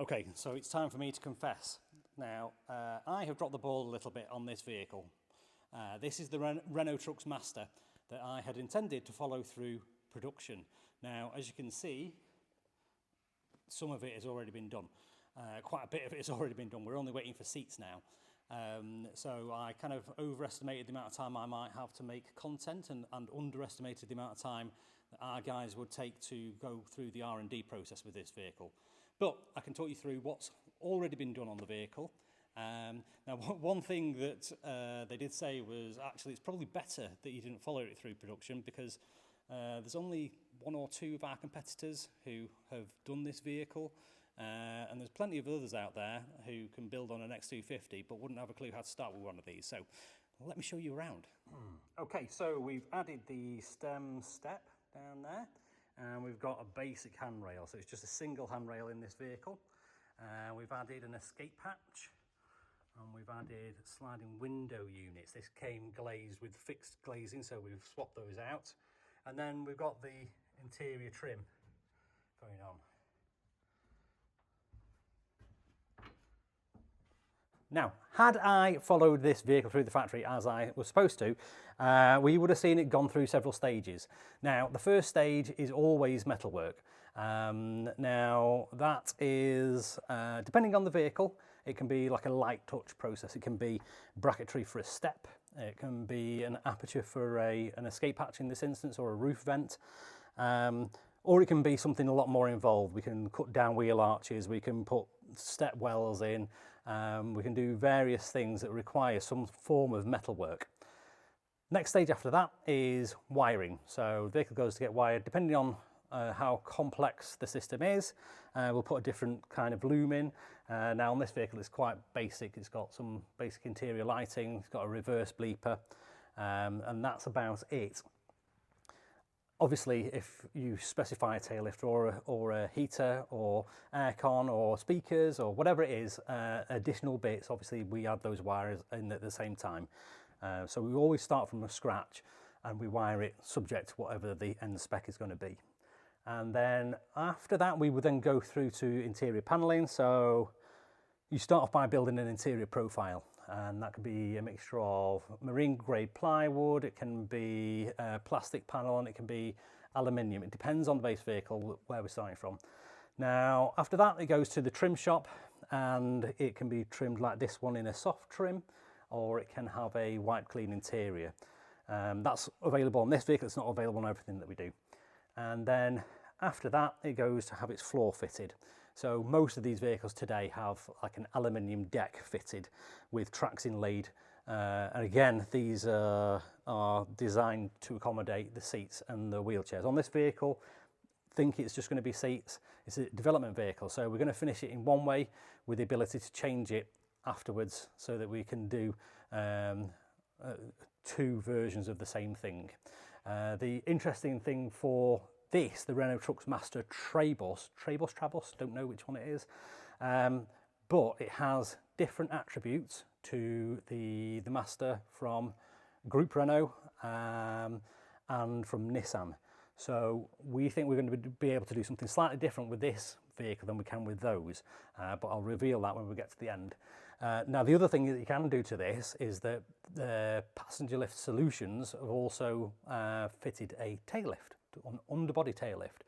Okay, so it's time for me to confess. Now, I have dropped the ball a little bit on this vehicle. This is the Renault Trucks Master that I had intended to follow through production. Now, as you can see, some of it has already been done. Quite a bit of it has already been done. We're only waiting for seats now. So I kind of overestimated the amount of time I might have to make content and underestimated the amount of time that our guys would take to go through the R&D process with this vehicle. But I can talk you through what's already been done on the vehicle. Now, one thing that they did say was actually it's probably better that you didn't follow it through production because there's only one or two of our competitors who have done this vehicle. And there's plenty of others out there who can build on an X250 but wouldn't have a clue how to start with one of these. So let me show you around. Okay, so we've added the stem step down there. And we've got a basic handrail, so it's just a single handrail in this vehicle. We've added an escape hatch, and we've added sliding window units. This came glazed with fixed glazing, so we've swapped those out. And then we've got the interior trim going on. Now, had I followed this vehicle through the factory as I was supposed to, we would have seen it gone through several stages. Now, the first stage is always metalwork. Now, that is, depending on the vehicle, it can be like a light touch process. It can be bracketry for a step. It can be an aperture for an escape hatch in this instance, or a roof vent. Or it can be something a lot more involved. We can cut down wheel arches, we can put step wells in, we can do various things that require some form of metalwork. Next stage after that is wiring. So the vehicle goes to get wired depending on how complex the system is. We'll put a different kind of loom in. Now on this vehicle it's quite basic. It's got some basic interior lighting, it's got a reverse bleeper, and that's about it. Obviously, if you specify a tail lift or a heater or aircon or speakers or whatever it is, additional bits, obviously we add those wires in at the same time. So we always start from scratch and we wire it subject to whatever the end spec is going to be. And then after that, we would then go through to interior paneling. So you start off by building an interior profile. And that could be a mixture of marine grade plywood, it can be a plastic panel, and it can be aluminium. It depends on the base vehicle where we're starting from. Now, after that, it goes to the trim shop, and it can be trimmed like this one in a soft trim, or it can have a wipe clean interior. That's available on this vehicle, it's not available on everything that we do. And then after that, it goes to have its floor fitted. So most of these vehicles today have like an aluminium deck fitted with tracks inlaid. And again, these are designed to accommodate the seats and the wheelchairs. On this vehicle, think it's just going to be seats. It's a development vehicle, so we're going to finish it in one way with the ability to change it afterwards so that we can do two versions of the same thing. The interesting thing for this, the Renault Trucks Master Trabus, don't know which one it is, but it has different attributes to the Master from Group Renault and from Nissan. So we think we're going to be able to do something slightly different with this vehicle than we can with those, but I'll reveal that when we get to the end. Now, the other thing that you can do to this is that the Passenger Lift Solutions have also fitted a tail lift, an underbody tail lift,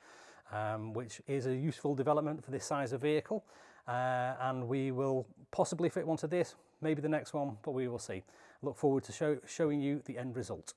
which is a useful development for this size of vehicle, and we will possibly fit one to this, maybe the next one, but we will see. Look forward to showing you the end result.